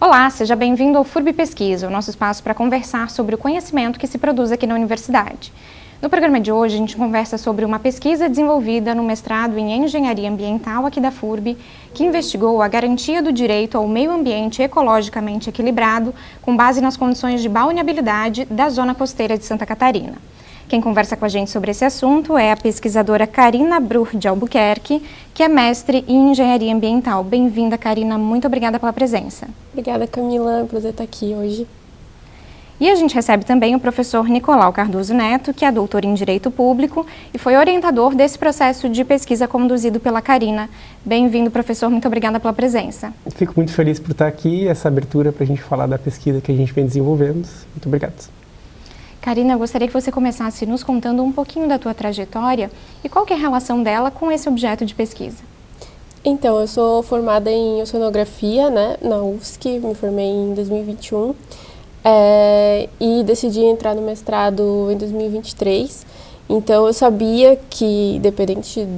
Olá, seja bem-vindo ao FURB Pesquisa, o nosso espaço para conversar sobre o conhecimento que se produz aqui na universidade. No programa de hoje, a gente conversa sobre uma pesquisa desenvolvida no mestrado em Engenharia Ambiental aqui da FURB, que investigou a garantia do direito ao meio ambiente ecologicamente equilibrado, com base nas condições de balneabilidade da zona costeira de Santa Catarina. Quem conversa com a gente sobre esse assunto é a pesquisadora Karina Bruch de Albuquerque, que é mestre em Engenharia Ambiental. Bem-vinda, Karina. Muito obrigada pela presença. Obrigada, Camila. É um prazer estar aqui hoje. E a gente recebe também o professor Nicolau Cardoso Neto, que é doutor em Direito Público e foi orientador desse processo de pesquisa conduzido pela Karina. Bem-vindo, professor. Muito obrigada pela presença. Fico muito feliz por estar aqui, essa abertura para a gente falar da pesquisa que a gente vem desenvolvendo. Muito obrigado. Karina, eu gostaria que você começasse nos contando um pouquinho da tua trajetória e qual que é a relação dela com esse objeto de pesquisa. Então, eu sou formada em oceanografia, na UFSC, me formei em 2021 e decidi entrar no mestrado em 2023. Então, eu sabia que, independente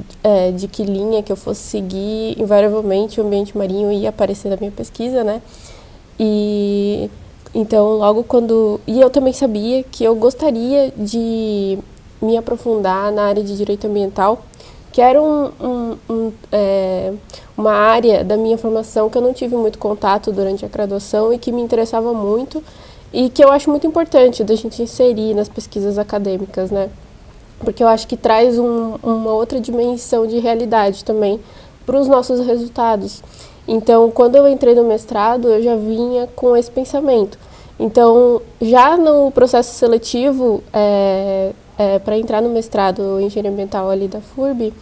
de que linha que eu fosse seguir, invariavelmente o ambiente marinho ia aparecer na minha pesquisa, Então, logo quando... E eu também sabia que eu gostaria de me aprofundar na área de direito ambiental, que era uma área da minha formação que eu não tive muito contato durante a graduação e que me interessava muito e que eu acho muito importante da gente inserir nas pesquisas acadêmicas, Porque eu acho que traz uma outra dimensão de realidade também para os nossos resultados. Então, quando eu entrei no mestrado, eu já vinha com esse pensamento. Então, já no processo seletivo, para entrar no mestrado em Engenharia Ambiental ali da FURB,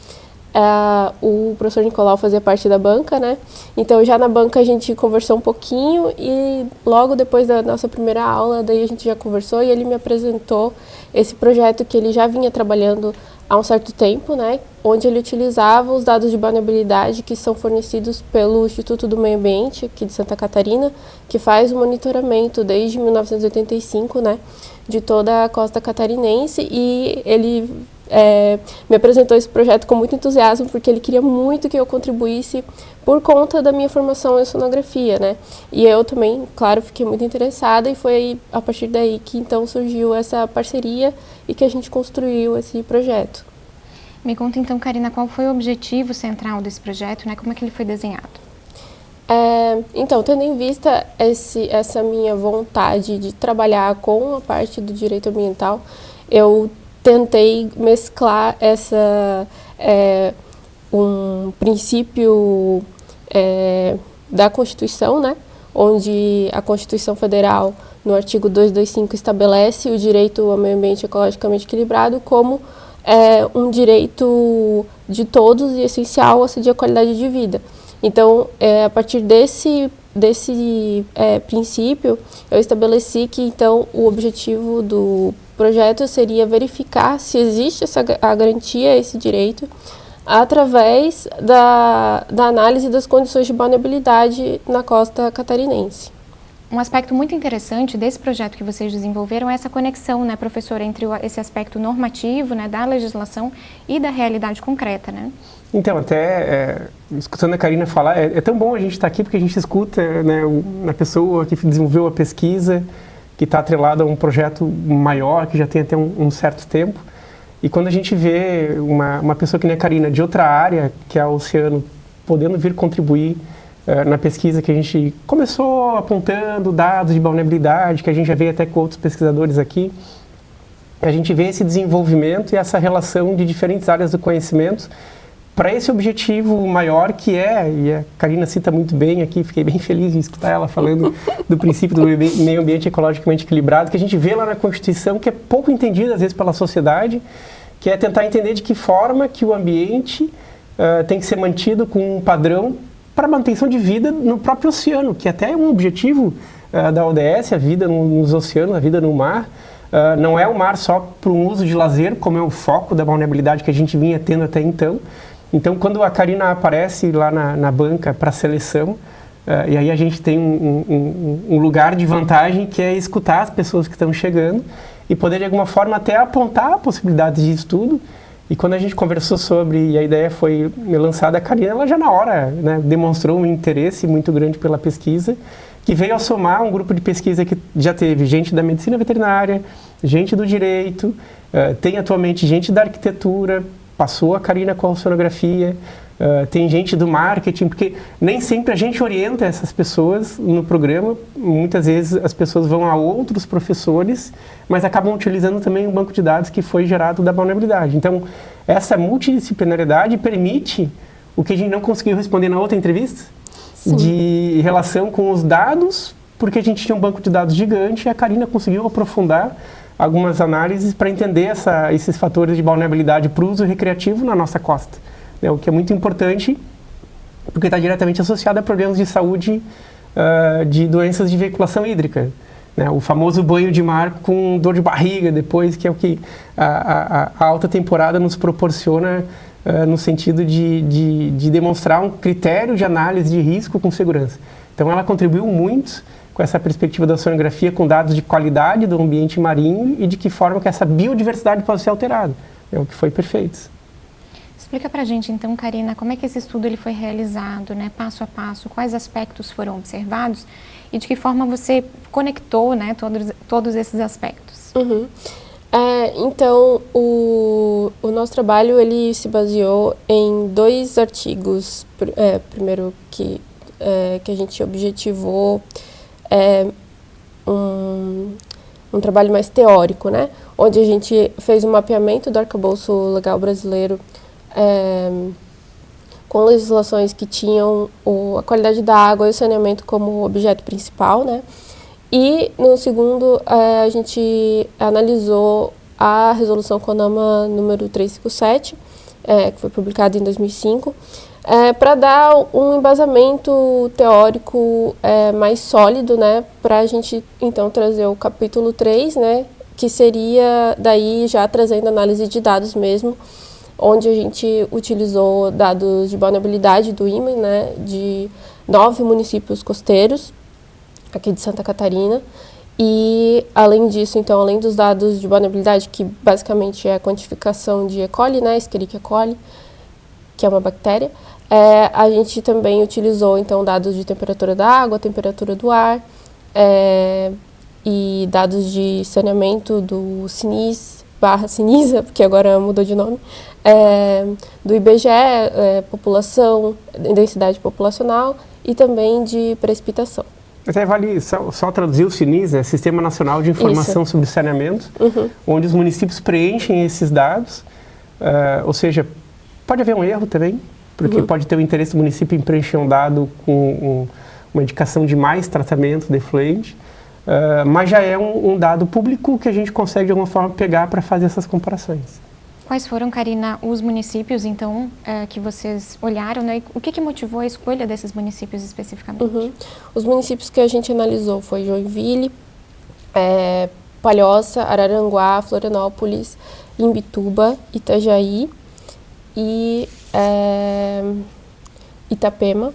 o professor Nicolau fazia parte da banca, Então, já na banca a gente conversou um pouquinho e logo depois da nossa primeira aula, daí a gente já conversou e ele me apresentou esse projeto que ele já vinha trabalhando há um certo tempo, onde ele utilizava os dados de balneabilidade que são fornecidos pelo Instituto do Meio Ambiente, aqui de Santa Catarina, que faz o monitoramento desde 1985, de toda a costa catarinense, e ele me apresentou esse projeto com muito entusiasmo, porque ele queria muito que eu contribuísse por conta da minha formação em oceanografia, E eu também, claro, fiquei muito interessada e foi a partir daí que então surgiu essa parceria e que a gente construiu esse projeto. Me conta então, Karina, qual foi o objetivo central desse projeto, Como é que ele foi desenhado? Então, tendo em vista essa minha vontade de trabalhar com a parte do direito ambiental, eu tentei mesclar um princípio da Constituição, onde a Constituição Federal, no artigo 225, estabelece o direito ao meio ambiente ecologicamente equilibrado como um direito de todos e essencial a seguir a qualidade de vida. Então, a partir desse princípio, eu estabeleci que, então, o objetivo do projeto seria verificar se existe a garantia a esse direito através da análise das condições de balneabilidade na costa catarinense. Um aspecto muito interessante desse projeto que vocês desenvolveram é essa conexão, professora, entre esse aspecto normativo, da legislação e da realidade concreta, Então, até escutando a Karina falar, é tão bom a gente estar aqui porque a gente escuta a pessoa que desenvolveu a pesquisa, que está atrelada a um projeto maior, que já tem até um certo tempo. E quando a gente vê uma pessoa que nem a Karina, de outra área, que é o oceano, podendo vir contribuir na pesquisa que a gente começou apontando dados de vulnerabilidade, que a gente já veio até com outros pesquisadores aqui, a gente vê esse desenvolvimento e essa relação de diferentes áreas do conhecimento para esse objetivo maior que e a Karina cita muito bem aqui, fiquei bem feliz em escutar ela falando do princípio do meio ambiente ecologicamente equilibrado, que a gente vê lá na Constituição, que é pouco entendido às vezes pela sociedade, que é tentar entender de que forma que o ambiente tem que ser mantido com um padrão para a manutenção de vida no próprio oceano, que até é um objetivo da ODS, a vida nos oceanos, a vida no mar. Não é o mar só para um uso de lazer, como é o foco da vulnerabilidade que a gente vinha tendo até então. Então, quando a Karina aparece lá na banca para a seleção, e aí a gente tem um lugar de vantagem que é escutar as pessoas que estão chegando e poder, de alguma forma, até apontar possibilidades de estudo. E quando a gente conversou sobre, e a ideia foi lançada, a Karina, ela já na hora demonstrou um interesse muito grande pela pesquisa. que veio a somar um grupo de pesquisa que já teve gente da medicina veterinária, gente do direito, tem atualmente gente da arquitetura, passou a Karina com a oceanografia, tem gente do marketing, porque nem sempre a gente orienta essas pessoas no programa, muitas vezes as pessoas vão a outros professores, mas acabam utilizando também um banco de dados que foi gerado da vulnerabilidade. Então, essa multidisciplinaridade permite o que a gente não conseguiu responder na outra entrevista, sim, de relação com os dados, porque a gente tinha um banco de dados gigante e a Karina conseguiu aprofundar algumas análises para entender esses fatores de vulnerabilidade para o uso recreativo na nossa costa, né? O que é muito importante, porque está diretamente associado a problemas de saúde, de doenças de veiculação hídrica, né? O famoso banho de mar com dor de barriga depois, que é o que a alta temporada nos proporciona, no sentido de demonstrar um critério de análise de risco com segurança. Então ela contribuiu muito com essa perspectiva da oceanografia, com dados de qualidade do ambiente marinho e de que forma que essa biodiversidade pode ser alterada. É o que foi perfeito. Explica pra gente então, Karina, como é que esse estudo ele foi realizado, né, passo a passo, quais aspectos foram observados e de que forma você conectou, né, todos esses aspectos. Uhum. Então, o nosso trabalho ele se baseou em 2 artigos. Primeiro que a gente objetivou um trabalho mais teórico, né? Onde a gente fez um mapeamento do arcabouço legal brasileiro com legislações que tinham a qualidade da água e o saneamento como objeto principal, né? E, no segundo, a gente analisou a resolução CONAMA número 357, que foi publicada em 2005, para dar um embasamento teórico mais sólido, né? Para a gente, então, trazer o capítulo 3, né? Que seria, daí, já trazendo análise de dados mesmo, onde a gente utilizou dados de vulnerabilidade do IMA, né? De 9 municípios costeiros, aqui de Santa Catarina, e além disso, então, além dos dados de vulnerabilidade, que basicamente é a quantificação de E. coli, né, Escherichia coli, que é uma bactéria, a gente também utilizou, então, dados de temperatura da água, temperatura do ar, e dados de saneamento do CINIS/CINISA, porque agora mudou de nome, do IBGE, população, densidade populacional, e também de precipitação. Até vale só traduzir o CINIS, né? Sistema Nacional de Informação sobre Saneamento, onde os municípios preenchem esses dados, ou seja, pode haver um erro também, porque pode ter o interesse do município em preencher um dado com uma indicação de mais tratamento de efluente, mas já é um dado público que a gente consegue de alguma forma pegar para fazer essas comparações. Quais foram, Karina, os municípios, então, que vocês olharam, né? O que motivou a escolha desses municípios especificamente? Os municípios que a gente analisou foi Joinville, Palhoça, Araranguá, Florianópolis, Imbituba, Itajaí e Itapema,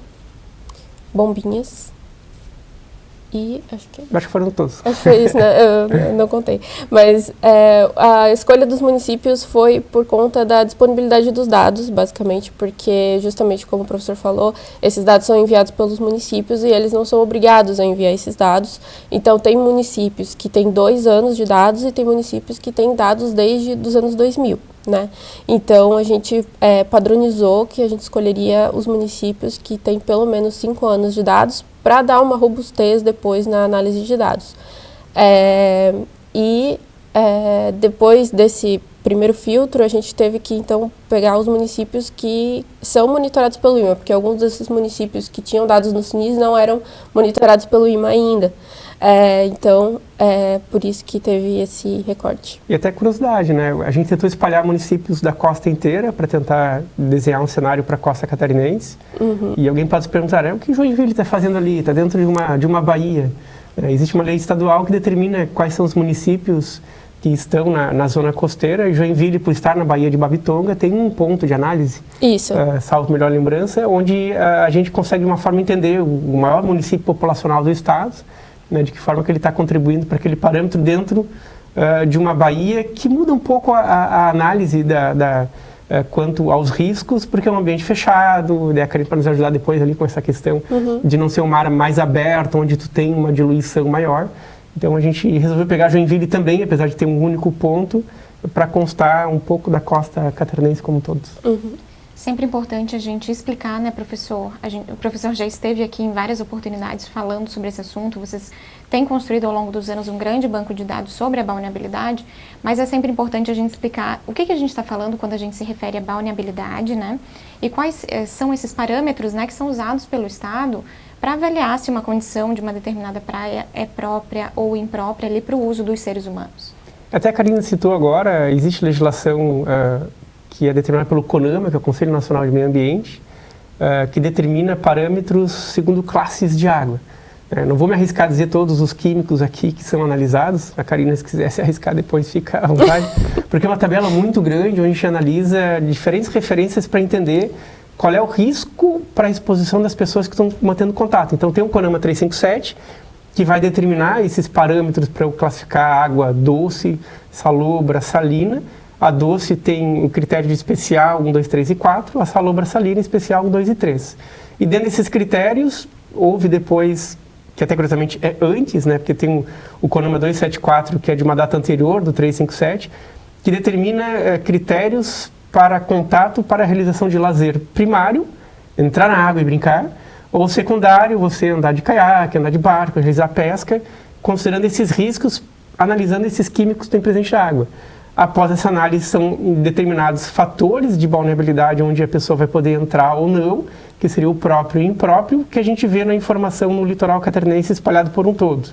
Bombinhas. E acho que foram todos. Acho que foi isso, né? Eu não contei. Mas a escolha dos municípios foi por conta da disponibilidade dos dados, basicamente, porque, justamente como o professor falou, esses dados são enviados pelos municípios e eles não são obrigados a enviar esses dados. Então, tem municípios que têm 2 anos de dados e tem municípios que têm dados desde os anos 2000. Né? Então, a gente padronizou que a gente escolheria os municípios que têm pelo menos 5 anos de dados para dar uma robustez depois na análise de dados. Depois desse primeiro filtro, a gente teve que, então, pegar os municípios que são monitorados pelo IMA, porque alguns desses municípios que tinham dados no CINIS não eram monitorados pelo IMA ainda. Então, por isso que teve esse recorte. E até curiosidade, né? A gente tentou espalhar municípios da costa inteira para tentar desenhar um cenário para a costa catarinense. E alguém pode se perguntar, o que Joinville está fazendo ali? Está dentro de uma baía. Existe uma lei estadual que determina quais são os municípios que estão na zona costeira. E Joinville, por estar na Baía de Babitonga, tem um ponto de análise, isso. Salvo melhor lembrança, onde a gente consegue de uma forma entender o maior município populacional do estado, né, de que forma que ele está contribuindo para aquele parâmetro dentro de uma baía que muda um pouco a análise quanto aos riscos, porque é um ambiente fechado, a Karine para nos ajudar depois ali com essa questão de não ser um mar mais aberto, onde tu tem uma diluição maior. Então a gente resolveu pegar Joinville também, apesar de ter um único ponto, para constar um pouco da costa catarinense como todos. Sempre importante a gente explicar, né, professor? O professor já esteve aqui em várias oportunidades falando sobre esse assunto. Vocês têm construído ao longo dos anos um grande banco de dados sobre a balneabilidade, mas é sempre importante a gente explicar o que a gente está falando quando a gente se refere à balneabilidade, né? E quais são esses parâmetros, né, que são usados pelo Estado para avaliar se uma condição de uma determinada praia é própria ou imprópria ali para o uso dos seres humanos. Até a Karine citou agora, existe legislação que é determinada pelo CONAMA, que é o Conselho Nacional de Meio Ambiente, que determina parâmetros segundo classes de água. Não vou me arriscar a dizer todos os químicos aqui que são analisados. A Karine, se quiser se arriscar depois, fica à vontade. Porque é uma tabela muito grande, onde a gente analisa diferentes referências para entender qual é o risco para a exposição das pessoas que estão mantendo contato. Então, tem o CONAMA 357, que vai determinar esses parâmetros para eu classificar água doce, salobra, salina. A doce tem o critério de especial 1, 2, 3 e 4, a salobra salina especial 1, 2 e 3. E dentro desses critérios, houve depois, que até curiosamente é antes, né, porque tem o CONAMA 274, que é de uma data anterior, do 357, que determina critérios para contato para a realização de lazer primário, entrar na água e brincar, ou secundário, você andar de caiaque, andar de barco, realizar pesca, considerando esses riscos, analisando esses químicos que têm presente na água. Após essa análise, são determinados fatores de vulnerabilidade onde a pessoa vai poder entrar ou não, que seria o próprio e impróprio, que a gente vê na informação no litoral catarinense espalhado por um todo.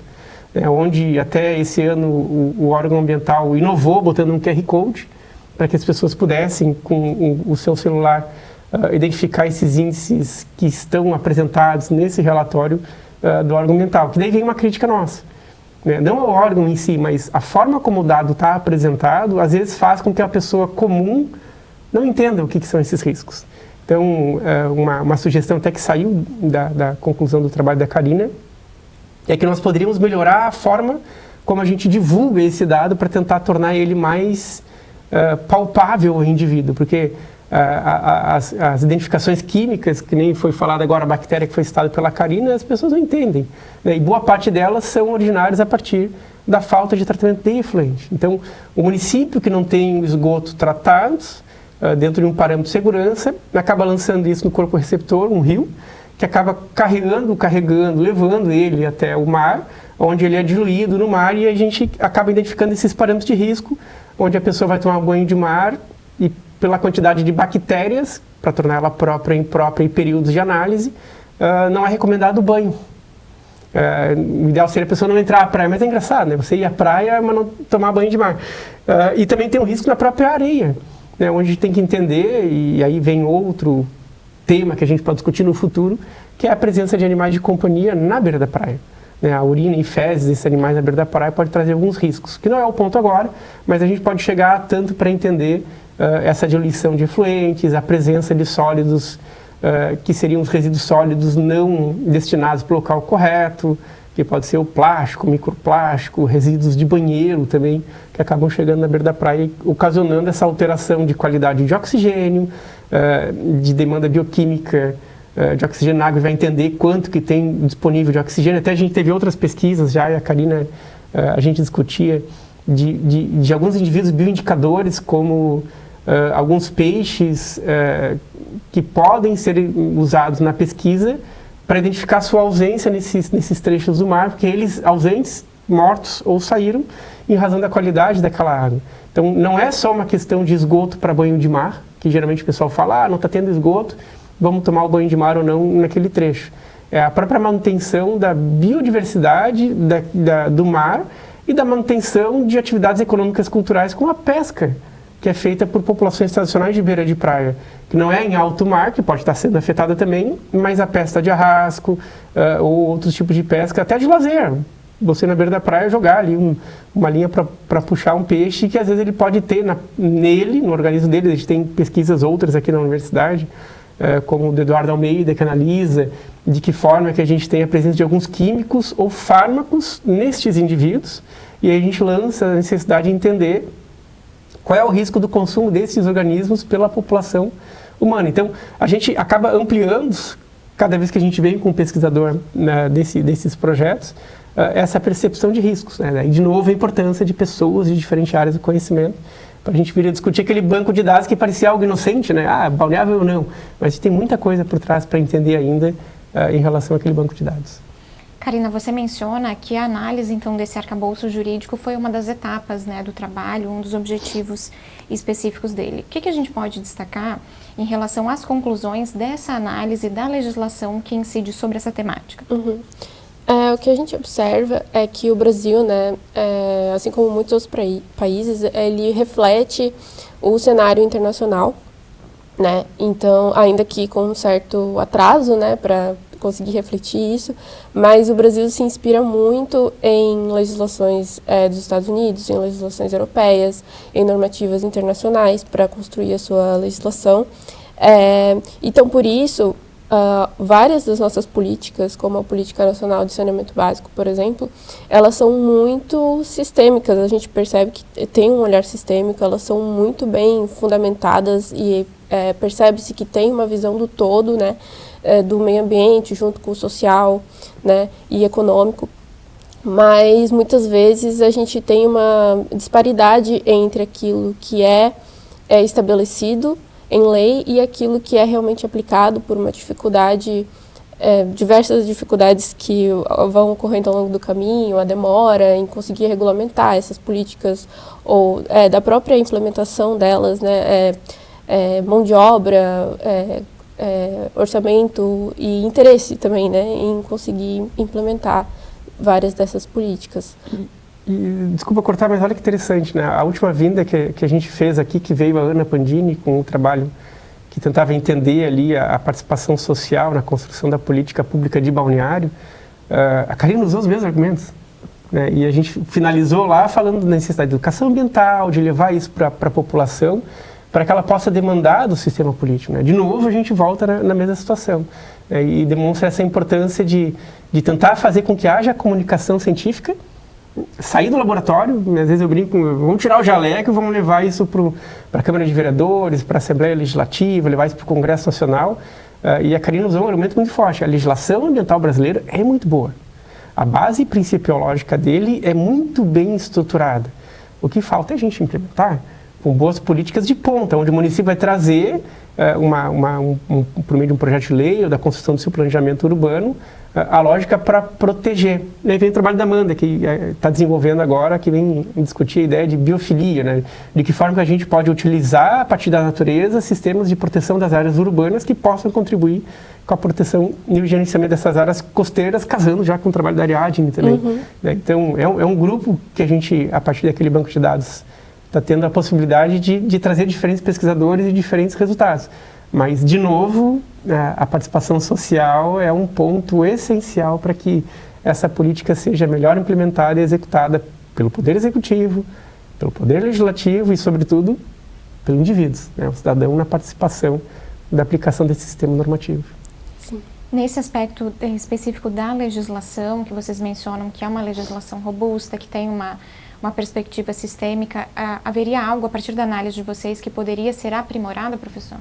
Onde até esse ano o órgão ambiental inovou, botando um QR Code, para que as pessoas pudessem, com o seu celular, identificar esses índices que estão apresentados nesse relatório do órgão ambiental. Que daí vem uma crítica nossa. Não ao órgão em si, mas a forma como o dado está apresentado, às vezes faz com que a pessoa comum não entenda o que são esses riscos. Então, uma sugestão até que saiu da conclusão do trabalho da Karine é que nós poderíamos melhorar a forma como a gente divulga esse dado para tentar tornar ele mais palpável ao indivíduo, porque as identificações químicas, que nem foi falado agora, a bactéria que foi citada pela Karine, as pessoas não entendem, né? E boa parte delas são originárias a partir da falta de tratamento de efluente. Então, o município que não tem o esgoto tratado, dentro de um parâmetro de segurança, acaba lançando isso no corpo receptor, um rio, que acaba carregando, levando ele até o mar, onde ele é diluído no mar, e a gente acaba identificando esses parâmetros de risco, onde a pessoa vai tomar banho de mar e pela quantidade de bactérias, para tornar ela própria e imprópria em períodos de análise, não é recomendado o banho. O ideal seria a pessoa não entrar à praia, mas é engraçado, né? Você ir à praia, mas não tomar banho de mar. E também tem um risco na própria areia, né? Onde a gente tem que entender, e aí vem outro tema que a gente pode discutir no futuro, que é a presença de animais de companhia na beira da praia. A urina e fezes desses animais na beira da praia pode trazer alguns riscos, que não é o ponto agora, mas a gente pode chegar tanto para entender essa diluição de efluentes, a presença de sólidos que seriam os resíduos sólidos não destinados para o local correto, que pode ser o plástico, microplástico, resíduos de banheiro também, que acabam chegando na beira da praia, ocasionando essa alteração de qualidade de oxigênio, de demanda bioquímica de oxigênio na água, e vai entender quanto que tem disponível de oxigênio. Até a gente teve outras pesquisas já, e a Karine, a gente discutia de alguns indivíduos bioindicadores, como alguns peixes que podem ser usados na pesquisa para identificar sua ausência nesses trechos do mar, porque eles ausentes, mortos ou saíram em razão da qualidade daquela água. Então, não é só uma questão de esgoto para banho de mar, que geralmente o pessoal fala, não está tendo esgoto, vamos tomar o banho de mar ou não naquele trecho. É a própria manutenção da biodiversidade do mar e da manutenção de atividades econômicas culturais como a pesca, que é feita por populações tradicionais de beira de praia, que não é em alto mar, que pode estar sendo afetada também, mas a pesca de arrasco ou outros tipos de pesca, até de lazer. Você na beira da praia jogar ali uma linha para puxar um peixe, que às vezes ele pode ter no organismo dele. A gente tem pesquisas outras aqui na universidade, como o do Eduardo Almeida, que analisa de que forma que a gente tem a presença de alguns químicos ou fármacos nestes indivíduos, e aí a gente lança a necessidade de entender qual é o risco do consumo desses organismos pela população humana. Então, a gente acaba ampliando, cada vez que a gente vem com um pesquisador, né, desses projetos, essa percepção de riscos, né? E, de novo, a importância de pessoas de diferentes áreas do conhecimento, para a gente vir a discutir aquele banco de dados que parecia algo inocente, né? Balneável ou não, mas tem muita coisa por trás para entender ainda em relação àquele banco de dados. Karina, você menciona que a análise, então, desse arcabouço jurídico foi uma das etapas, né, do trabalho, um dos objetivos específicos dele. O que a gente pode destacar em relação às conclusões dessa análise da legislação que incide sobre essa temática? O que a gente observa é que o Brasil, né, assim como muitos outros países, ele reflete o cenário internacional, né? Então, ainda que com um certo atraso, né, para conseguir refletir isso, mas o Brasil se inspira muito em legislações dos Estados Unidos, em legislações europeias, em normativas internacionais para construir a sua legislação. Então, por isso, várias das nossas políticas, como a Política Nacional de Saneamento Básico, por exemplo, elas são muito sistêmicas. A gente percebe que tem um olhar sistêmico, elas são muito bem fundamentadas e percebe-se que tem uma visão do todo, né, do meio ambiente junto com o social, né, e econômico. Mas muitas vezes a gente tem uma disparidade entre aquilo que é estabelecido em lei e aquilo que é realmente aplicado por uma dificuldade, diversas dificuldades que vão ocorrendo ao longo do caminho, a demora em conseguir regulamentar essas políticas ou da própria implementação delas, né, mão de obra, orçamento e interesse também, né, em conseguir implementar várias dessas políticas. E, desculpa cortar, mas olha que interessante, né? A última vinda que a gente fez aqui, que veio a Ana Pandini com um trabalho que tentava entender ali a participação social na construção da política pública de balneário, a Karina usou os mesmos argumentos, né? E a gente finalizou lá falando da necessidade de educação ambiental, de levar isso para a população, para que ela possa demandar do sistema político, né? De novo, a gente volta na mesma situação, né? E demonstra essa importância de tentar fazer com que haja comunicação científica, sair do laboratório, às vezes eu brinco, vamos tirar o jaleco e vamos levar isso para a Câmara de Vereadores, para a Assembleia Legislativa, levar isso para o Congresso Nacional. E a Karina usou um argumento muito forte. A legislação ambiental brasileira é muito boa. A base principiológica dele é muito bem estruturada. O que falta é a gente implementar com boas políticas de ponta, onde o município vai trazer, por meio de um projeto de lei ou da construção do seu planejamento urbano, a lógica para proteger. Aí vem o trabalho da Amanda, que está desenvolvendo agora, que vem discutir a ideia de biofilia, né? De que forma que a gente pode utilizar, a partir da natureza, sistemas de proteção das áreas urbanas que possam contribuir com a proteção e o gerenciamento dessas áreas costeiras, casando já com o trabalho da Ariadne também. Né? Então, é um grupo que a gente, a partir daquele banco de dados, está tendo a possibilidade de trazer diferentes pesquisadores e diferentes resultados. Mas, de novo, a participação social é um ponto essencial para que essa política seja melhor implementada e executada pelo Poder Executivo, pelo Poder Legislativo e, sobretudo, pelo indivíduo, né? O cidadão na participação da aplicação desse sistema normativo. Sim. Nesse aspecto específico da legislação, que vocês mencionam que é uma legislação robusta, que tem uma perspectiva sistêmica, haveria algo, a partir da análise de vocês, que poderia ser aprimorado, professor?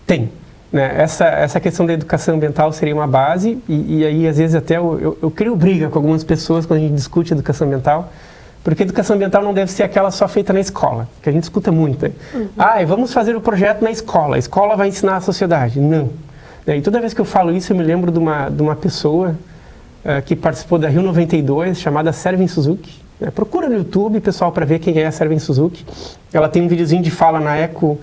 Tem. Né? Essa questão da educação ambiental seria uma base, e aí, às vezes, até eu crio briga com algumas pessoas quando a gente discute educação ambiental, porque a educação ambiental não deve ser aquela só feita na escola, que a gente escuta muito. Né? Vamos fazer o projeto na escola, a escola vai ensinar a sociedade. Não. E toda vez que eu falo isso, eu me lembro de uma pessoa que participou da Rio 92, chamada Servin Suzuki. Procura no YouTube, pessoal, para ver quem é a Servin Suzuki. Ela tem um videozinho de fala na Eco,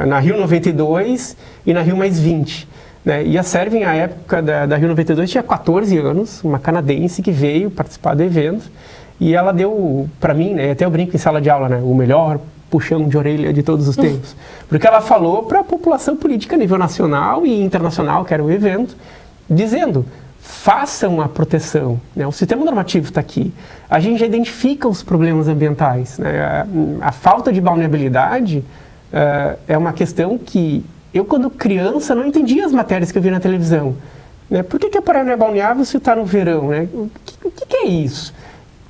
na Rio 92 e na Rio mais 20. Né? E a Servin, à época da Rio 92, tinha 14 anos, uma canadense que veio participar do evento. E ela deu, para mim, né, até eu brinco em sala de aula, né, o melhor puxão de orelha de todos os tempos. Porque ela falou para a população política a nível nacional e internacional, que era o evento, dizendo: façam a proteção, né? O sistema normativo está aqui. A gente já identifica os problemas ambientais, né? A falta de balneabilidade é uma questão que eu, quando criança, não entendia as matérias que eu via na televisão. Né? Por que a praia não é balneável se está no verão? Né? O que é isso?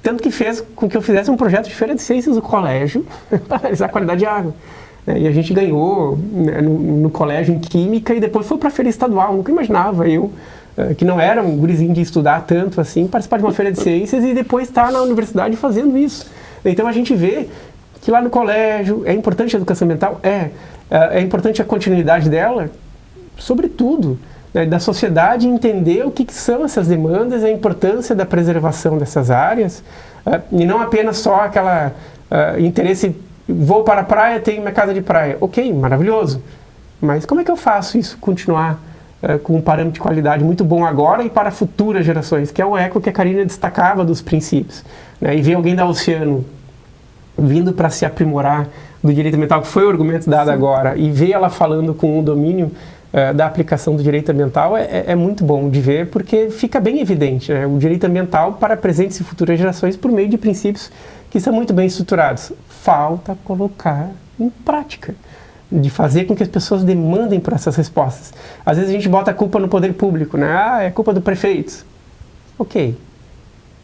tanto que fez com que eu fizesse um projeto de feira de ciências do colégio para analisar a qualidade de água. E a gente ganhou, né, no colégio em Química e depois foi para a feira estadual. Nunca imaginava eu, que não era um gurizinho de estudar tanto assim, participar de uma feira de ciências e depois estar na universidade fazendo isso. Então a gente vê que lá no colégio é importante a educação ambiental, é importante a continuidade dela, sobretudo, né, da sociedade entender o que são essas demandas, a importância da preservação dessas áreas, e não apenas só aquela interesse, vou para a praia, tenho minha casa de praia. Ok, maravilhoso, mas como é que eu faço isso continuar com um parâmetro de qualidade muito bom agora e para futuras gerações, que é o eco que a Karina destacava dos princípios, né, e ver alguém da Oceano vindo para se aprimorar do direito ambiental, que foi o argumento dado Sim. agora, e ver ela falando com o domínio da aplicação do direito ambiental é muito bom de ver, porque fica bem evidente, né? O direito ambiental para presentes e futuras gerações por meio de princípios que são muito bem estruturados. Falta colocar em prática, de fazer com que as pessoas demandem por essas respostas. Às vezes a gente bota a culpa no poder público, né? É culpa do prefeito. Ok.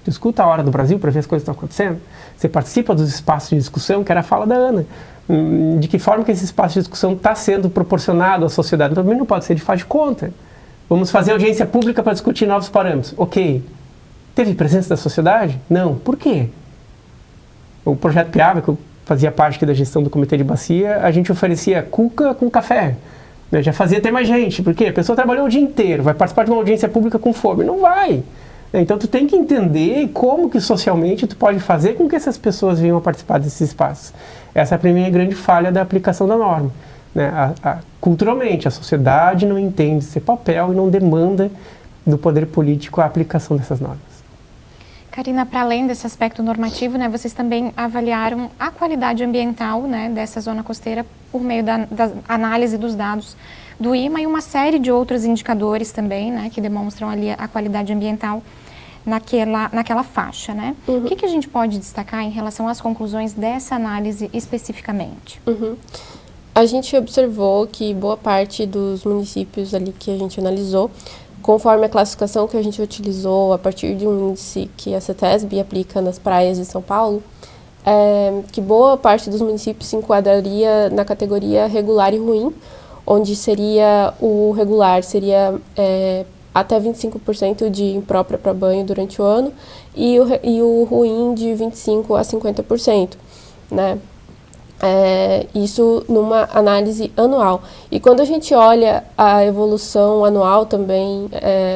Tu escuta a Hora do Brasil para ver as coisas que estão acontecendo? Você participa dos espaços de discussão, que era a fala da Ana. De que forma que esse espaço de discussão está sendo proporcionado à sociedade? Também não pode ser de faz de conta. Vamos fazer audiência pública para discutir novos parâmetros. Ok. Teve presença da sociedade? Não. Por quê? O projeto Piaba, que eu fazia parte aqui da gestão do Comitê de Bacia, a gente oferecia cuca com café. Já fazia até mais gente. Por quê? A pessoa trabalhou o dia inteiro, vai participar de uma audiência pública com fome. Não vai. Então tu tem que entender como que socialmente tu pode fazer com que essas pessoas venham a participar desses espaços. Essa é a primeira grande falha da aplicação da norma, né? Culturalmente, a sociedade não entende esse papel e não demanda do poder político a aplicação dessas normas. Karina, para além desse aspecto normativo, né, vocês também avaliaram a qualidade ambiental, né, dessa zona costeira por meio da análise dos dados do IMA e uma série de outros indicadores também, né, que demonstram ali a qualidade ambiental naquela faixa, né? Uhum. O que a gente pode destacar em relação às conclusões dessa análise especificamente? Uhum. A gente observou que boa parte dos municípios ali que a gente analisou, conforme a classificação que a gente utilizou a partir de um índice que a CETESB aplica nas praias de São Paulo, que boa parte dos municípios se enquadraria na categoria regular e ruim, onde seria o regular seria até 25% de imprópria para banho durante o ano e o ruim de 25% a 50%, né? Isso numa análise anual. E quando a gente olha a evolução anual também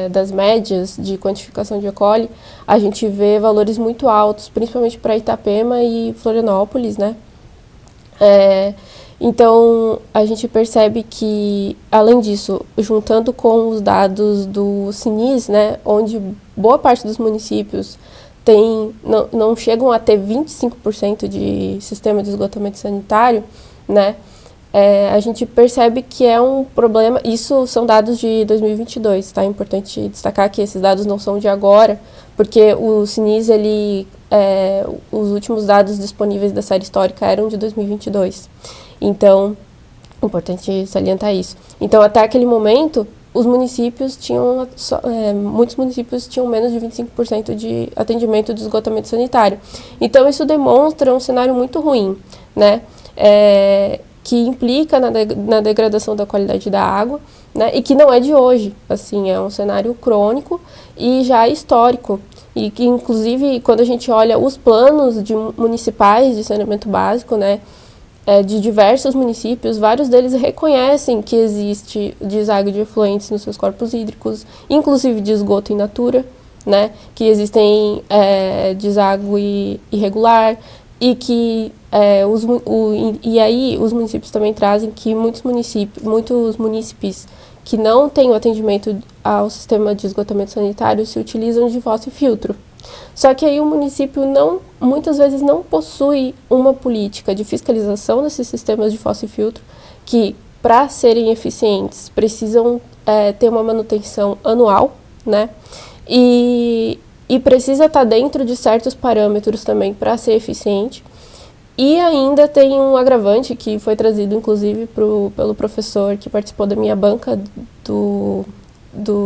das médias de quantificação de E. coli, a gente vê valores muito altos, principalmente para Itapema e Florianópolis, né? Então, a gente percebe que, além disso, juntando com os dados do CINIS, né, onde boa parte dos municípios não chegam a ter 25% de sistema de esgotamento sanitário, né, a gente percebe que é um problema. Isso são dados de 2022, tá? É importante destacar que esses dados não são de agora, porque o CINIS, os últimos dados disponíveis da série histórica eram de 2022. Então, é importante salientar isso. Então, até aquele momento, os municípios muitos municípios tinham menos de 25% de atendimento de esgotamento sanitário. Então, isso demonstra um cenário muito ruim, né? Que implica na degradação da qualidade da água, né? E que não é de hoje, assim, é um cenário crônico e já histórico. E que, inclusive, quando a gente olha os planos municipais de saneamento básico, né, de diversos municípios, vários deles reconhecem que existe deságua de efluentes nos seus corpos hídricos, inclusive de esgoto in natura, né, que existem deságue irregular e que e aí os municípios também trazem que muitos munícipes que não têm o atendimento ao sistema de esgotamento sanitário se utilizam de fossa-filtro. Só que aí o município muitas vezes não possui uma política de fiscalização desses sistemas de fossa-filtro que, para serem eficientes, precisam ter uma manutenção anual, né? E precisa estar dentro de certos parâmetros também para ser eficiente. E ainda tem um agravante que foi trazido, inclusive, pelo professor que participou da minha banca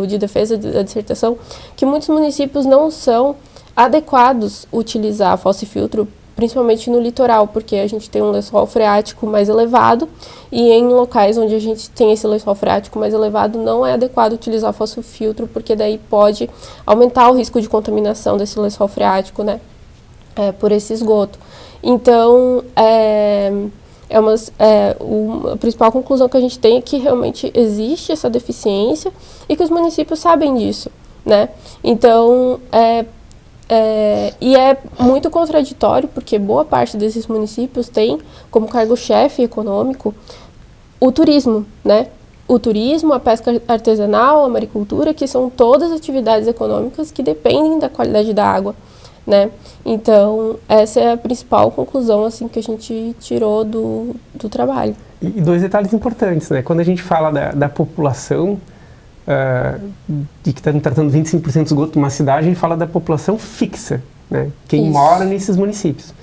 de defesa da dissertação, que muitos municípios não são adequados utilizar fossifiltro, principalmente no litoral, porque a gente tem um lençol freático mais elevado e em locais onde a gente tem esse lençol freático mais elevado não é adequado utilizar fossifiltro, porque daí pode aumentar o risco de contaminação desse lençol freático, né, por esse esgoto. Então, a principal conclusão que a gente tem é que realmente existe essa deficiência e que os municípios sabem disso, né? Então, e é muito contraditório, porque boa parte desses municípios tem como cargo-chefe econômico o turismo, né? O turismo, a pesca artesanal, a maricultura, que são todas atividades econômicas que dependem da qualidade da água, né? Então, essa é a principal conclusão assim, que a gente tirou do trabalho. E dois detalhes importantes, né? Quando a gente fala da população, de que está tratando 25% do esgoto de uma cidade, a gente fala da população fixa, né? Quem mora nesses municípios.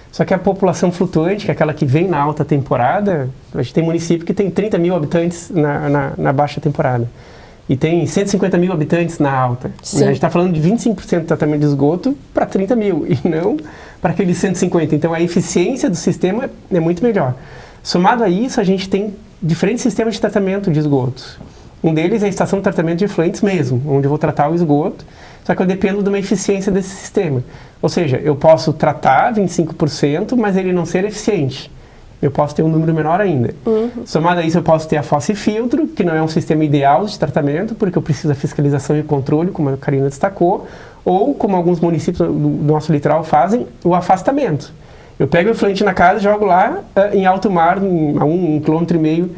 Só que a população flutuante, que é aquela que vem na alta temporada, a gente tem município que tem 30 mil habitantes na baixa temporada. E tem 150 mil habitantes na alta. Né? A gente está falando de 25% do tratamento de esgoto para 30 mil, e não para aqueles 150. Então, a eficiência do sistema é muito melhor. Somado a isso, a gente tem diferentes sistemas de tratamento de esgotos. Um deles é a estação de tratamento de efluentes mesmo, onde eu vou tratar o esgoto, só que eu dependo de uma eficiência desse sistema. Ou seja, eu posso tratar 25%, mas ele não ser eficiente. Eu posso ter um número menor ainda. Somado a isso, eu posso ter a fossifiltro, que não é um sistema ideal de tratamento, porque eu preciso da fiscalização e controle, como a Karina destacou, ou, como alguns municípios do nosso litoral fazem, o afastamento. Eu pego o efluente na casa e jogo lá em alto mar, a 1,5 km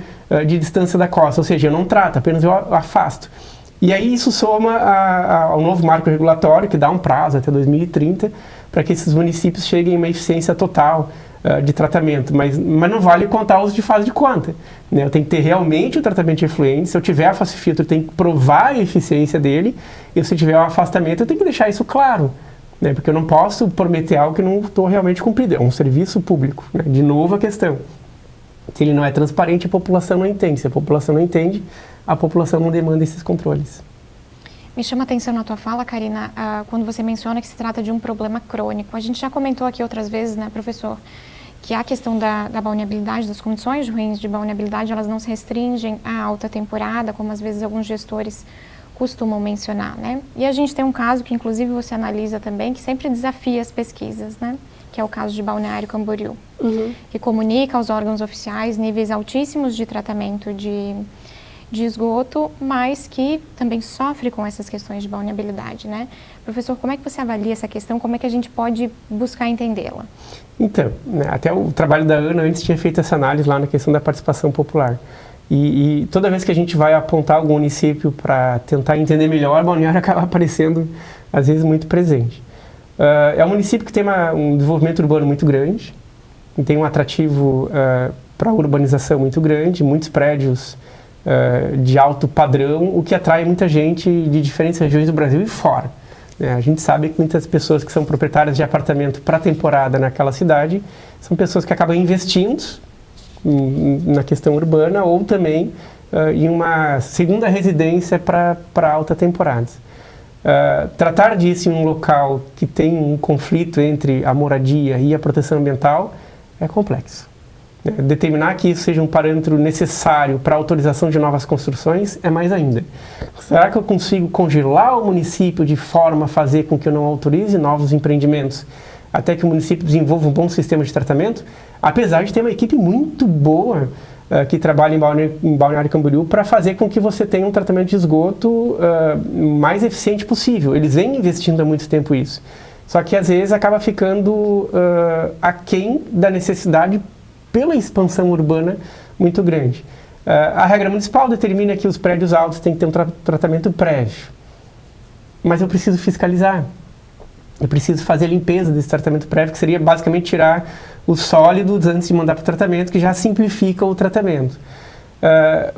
de distância da costa, ou seja, eu não trato, apenas eu afasto. E aí isso soma ao novo marco regulatório, que dá um prazo até 2030, para que esses municípios cheguem a uma eficiência total de tratamento, mas não vale contar os de fase de conta, né? Eu tenho que ter realmente o tratamento de efluentes. Se eu tiver a fossifiltro, eu tenho que provar a eficiência dele, e se tiver o afastamento, eu tenho que deixar isso claro, né? Porque eu não posso prometer algo que não estou realmente cumprindo, é um serviço público, né? De novo a questão, se ele não é transparente, a população não entende. Se a população não entende, a população não demanda esses controles. Me chama a atenção na tua fala, Karina, quando você menciona que se trata de um problema crônico. A gente já comentou aqui outras vezes, né, professor, que a questão da balneabilidade, das condições ruins de balneabilidade, elas não se restringem à alta temporada, como às vezes alguns gestores costumam mencionar, né? E a gente tem um caso que, inclusive, você analisa também, que sempre desafia as pesquisas, né? Que é o caso de Balneário Camboriú, que comunica aos órgãos oficiais níveis altíssimos de tratamento de esgoto, mas que também sofre com essas questões de balneabilidade, né? Professor, como é que você avalia essa questão? Como é que a gente pode buscar entendê-la? Então, né, até o trabalho da Ana antes tinha feito essa análise lá na questão da participação popular. E toda vez que a gente vai apontar algum município para tentar entender melhor, Balneário acaba aparecendo, às vezes, muito presente. É um município que tem um desenvolvimento urbano muito grande, e tem um atrativo para a urbanização muito grande, muitos prédios de alto padrão, o que atrai muita gente de diferentes regiões do Brasil e fora. A gente sabe que muitas pessoas que são proprietárias de apartamento para temporada naquela cidade são pessoas que acabam investindo na questão urbana ou também em uma segunda residência para alta temporada. Tratar disso em um local que tem um conflito entre a moradia e a proteção ambiental é complexo. Determinar que isso seja um parâmetro necessário para a autorização de novas construções é mais ainda. Será que eu consigo congelar o município de forma a fazer com que eu não autorize novos empreendimentos até que o município desenvolva um bom sistema de tratamento? Apesar de ter uma equipe muito boa que trabalha em Balneário Camboriú para fazer com que você tenha um tratamento de esgoto mais eficiente possível. Eles vêm investindo há muito tempo isso. Só que às vezes acaba ficando aquém da necessidade pela expansão urbana muito grande. A regra municipal determina que os prédios altos têm que ter um tratamento prévio. Mas eu preciso fiscalizar. Eu preciso fazer a limpeza desse tratamento prévio, que seria basicamente tirar os sólidos antes de mandar para o tratamento, que já simplifica o tratamento.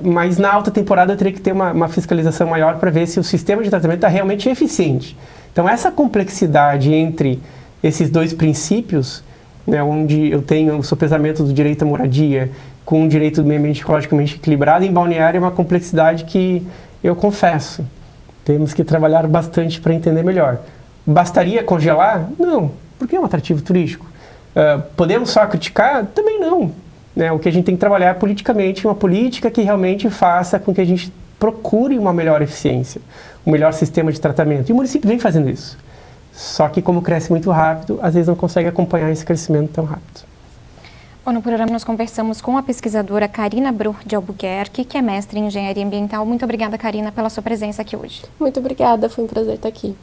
Mas na alta temporada eu teria que ter uma fiscalização maior para ver se o sistema de tratamento está realmente eficiente. Então essa complexidade entre esses dois princípios, né, onde eu tenho o sopesamento do direito à moradia com o direito do meio ambiente ecologicamente equilibrado, em Balneário é uma complexidade que, eu confesso, temos que trabalhar bastante para entender melhor. Bastaria congelar? Não, porque é um atrativo turístico. Podemos só criticar? Também não. Né? O que a gente tem que trabalhar é politicamente, uma política que realmente faça com que a gente procure uma melhor eficiência, um melhor sistema de tratamento. E o município vem fazendo isso. Só que como cresce muito rápido, às vezes não consegue acompanhar esse crescimento tão rápido. Bom, no programa nós conversamos com a pesquisadora Karina Bru de Albuquerque, que é mestre em Engenharia Ambiental. Muito obrigada, Karina, pela sua presença aqui hoje. Muito obrigada, foi um prazer estar aqui.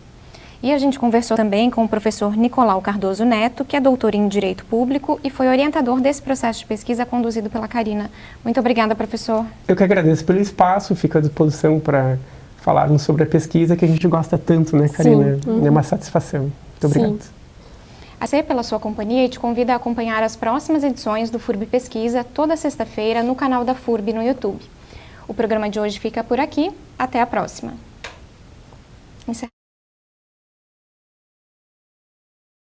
E a gente conversou também com o professor Nicolau Cardoso Neto, que é doutor em Direito Público e foi orientador desse processo de pesquisa conduzido pela Karina. Muito obrigada, professor. Eu que agradeço pelo espaço, fico à disposição para falarmos sobre a pesquisa que a gente gosta tanto, né, Karina? Sim. É uma satisfação. Muito obrigado. Sim. A C pela sua companhia e te convida a acompanhar as próximas edições do FURB Pesquisa toda sexta-feira no canal da FURB no YouTube. O programa de hoje fica por aqui. Até a próxima.